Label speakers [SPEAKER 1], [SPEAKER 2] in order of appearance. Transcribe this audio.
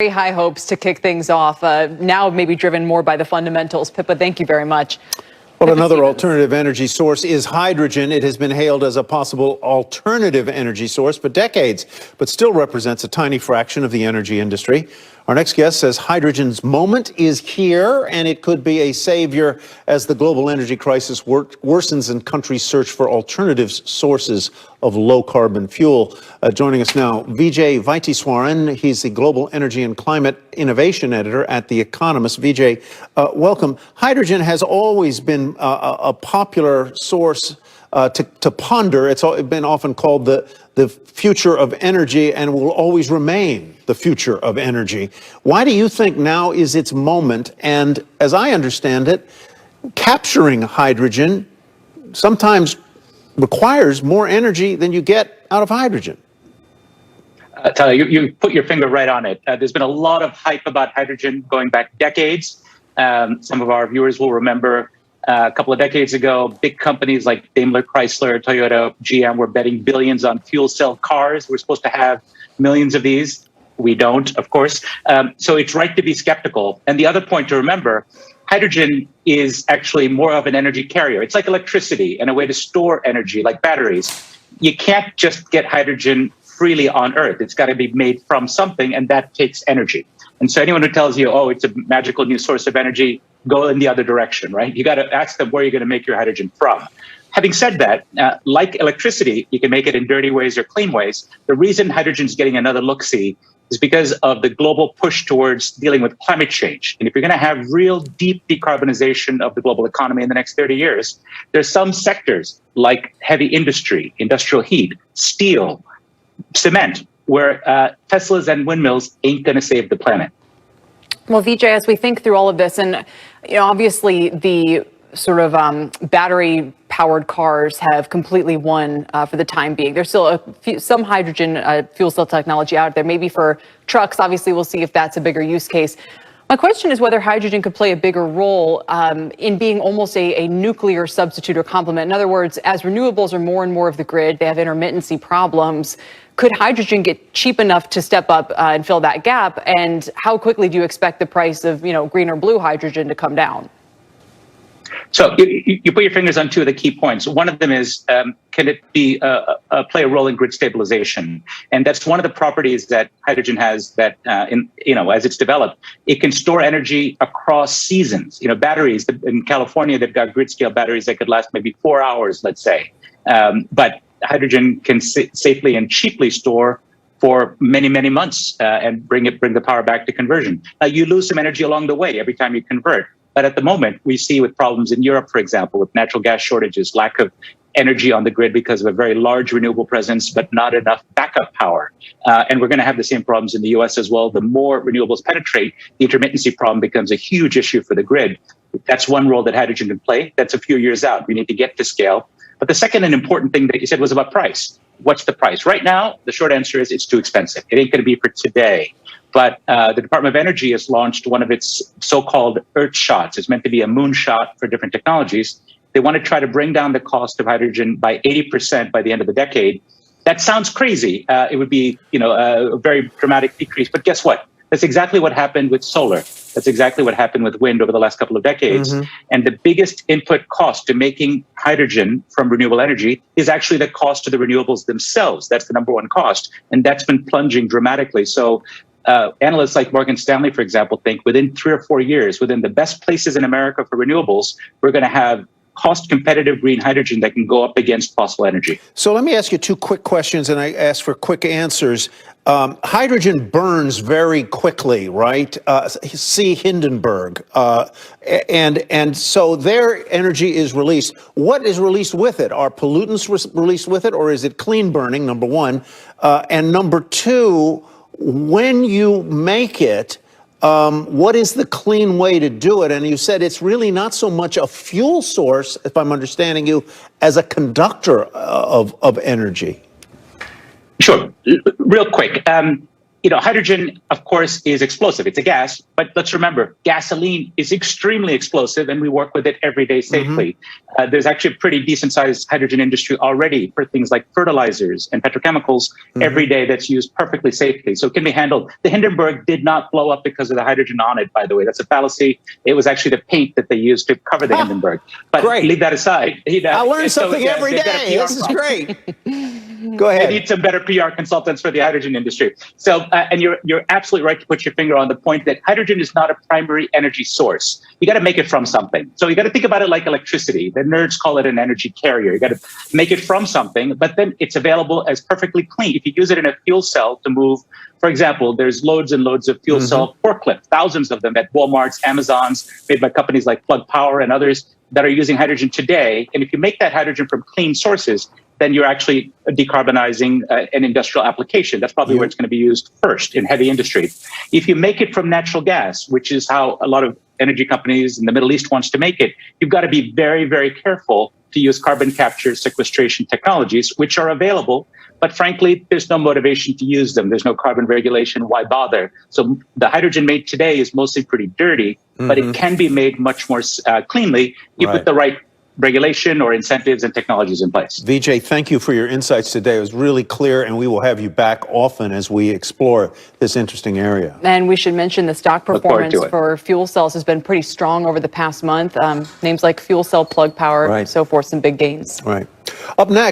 [SPEAKER 1] Very high hopes to kick things off, now maybe driven more by the fundamentals. Pippa, thank you very much.
[SPEAKER 2] Well, another alternative energy source is hydrogen. It has been hailed as a possible alternative energy source for decades, but still represents a tiny fraction of the energy industry. Our next guest says hydrogen's moment is here, and it could be a savior as the global energy crisis worsens and countries search for alternative sources of low-carbon fuel. Joining us now, Vijay Vaitheeswaran. He's the Global Energy and Climate Innovation Editor at The Economist. Vijay, welcome. Hydrogen has always been a popular source to ponder. It's been often called the future of energy and will always remain the future of energy. Why do you think now is its moment? And as I understand it, capturing hydrogen sometimes requires more energy than you get out of hydrogen.
[SPEAKER 3] Tyler, you put your finger right on it. There's been a lot of hype about hydrogen going back decades. Some of our viewers will remember a couple of decades ago, big companies like Daimler, Chrysler, Toyota, GM were betting billions on fuel cell cars. We're supposed to have millions of these. We don't, of course. So it's right to be skeptical. And the other point to remember, hydrogen is actually more of an energy carrier. It's like electricity and a way to store energy, like batteries. You can't just get hydrogen freely on Earth. It's got to be made from something, and that takes energy. And so anyone who tells you, oh, it's a magical new source of energy, go in the other direction, right? You got to ask them where you're going to make your hydrogen from. Having said that, like electricity, you can make it in dirty ways or clean ways. The reason hydrogen is getting another look-see is because of the global push towards dealing with climate change. And if you're going to have real deep decarbonization of the global economy in the next 30 years, there's some sectors like heavy industry, industrial heat, steel, cement, where Teslas and windmills ain't going to save the planet.
[SPEAKER 1] Well, Vijay, as we think through all of this, and obviously the sort of battery-powered cars have completely won for the time being. There's still some hydrogen fuel cell technology out there, maybe for trucks. Obviously, we'll see if that's a bigger use case. My question is whether hydrogen could play a bigger role in being almost a nuclear substitute or complement. In other words, as renewables are more and more of the grid, they have intermittency problems. Could hydrogen get cheap enough to step up and fill that gap? And how quickly do you expect the price of, green or blue hydrogen to come down?
[SPEAKER 3] So you put your fingers on two of the key points. One of them is, can it be play a role in grid stabilization? And that's one of the properties that hydrogen has that, as it's developed, it can store energy across seasons. Batteries in California, they've got grid scale batteries that could last maybe 4 hours, let's say. But hydrogen can safely and cheaply store for many, many months and bring the power back to conversion. Now, you lose some energy along the way every time you convert. But at the moment, we see with problems in Europe, for example, with natural gas shortages, lack of energy on the grid because of a very large renewable presence, but not enough backup power. And we're going to have the same problems in the US as well. The more renewables penetrate, the intermittency problem becomes a huge issue for the grid. That's one role that hydrogen can play. That's a few years out. We need to get to scale. But the second and important thing that you said was about price. What's the price? Right now, the short answer is it's too expensive. It ain't going to be for today. But the Department of Energy has launched one of its so-called Earth shots. It's meant to be a moonshot for different technologies. They want to try to bring down the cost of hydrogen by 80% by the end of the decade. That sounds crazy. It would be, a very dramatic decrease. But guess what? That's exactly what happened with solar. That's exactly what happened with wind over the last couple of decades. Mm-hmm. And the biggest input cost to making hydrogen from renewable energy is actually the cost to the renewables themselves. That's the number one cost. And that's been plunging dramatically. So analysts like Morgan Stanley, for example, think within 3 or 4 years, within the best places in America for renewables, we're going to have cost-competitive green hydrogen that can go up against fossil energy.
[SPEAKER 2] So let me ask you two quick questions, and I ask for quick answers. Hydrogen burns very quickly, right? See Hindenburg. And so their energy is released. What is released with it? Are pollutants released with it, or is it clean burning, number one? And number two, when you make it, what is the clean way to do it? And you said it's really not so much a fuel source, if I'm understanding you, as a conductor of energy.
[SPEAKER 3] Sure. Real quick. hydrogen, of course, is explosive. It's a gas, but let's remember, gasoline is extremely explosive, and we work with it every day safely. There's actually a pretty decent-sized hydrogen industry already for things like fertilizers and petrochemicals every day that's used perfectly safely. So it can be handled. The Hindenburg did not blow up because of the hydrogen on it, by the way. That's a fallacy. It was actually the paint that they used to cover the Hindenburg. But leave that aside.
[SPEAKER 2] I learn something every day. This is great. Go ahead.
[SPEAKER 3] They need some better PR consultants for the hydrogen industry. So, and you're absolutely right to put your finger on the point that hydrogen is not a primary energy source. You got to make it from something. So you got to think about it like electricity. The nerds call it an energy carrier. You got to make it from something, but then it's available as perfectly clean. If you use it in a fuel cell to move, for example, there's loads and loads of fuel cell forklifts, thousands of them at Walmart's, Amazon's, made by companies like Plug Power and others that are using hydrogen today. And if you make that hydrogen from clean sources, then you're actually decarbonizing an industrial application. That's probably where it's going to be used first in heavy industry. If you make it from natural gas, which is how a lot of energy companies in the Middle East wants to make it, you've got to be very, very careful to use carbon capture sequestration technologies, which are available. But frankly, there's no motivation to use them. There's no carbon regulation. Why bother? So the hydrogen made today is mostly pretty dirty, but it can be made much more cleanly if you put the right regulation or incentives and technologies in place.
[SPEAKER 2] Vijay, thank you for your insights today. It was really clear, and we will have you back often as we explore this interesting area.
[SPEAKER 1] And we should mention the stock performance for fuel cells has been pretty strong over the past month. Names like Fuel Cell, Plug Power, so forth, some big gains.
[SPEAKER 2] Right. Up next.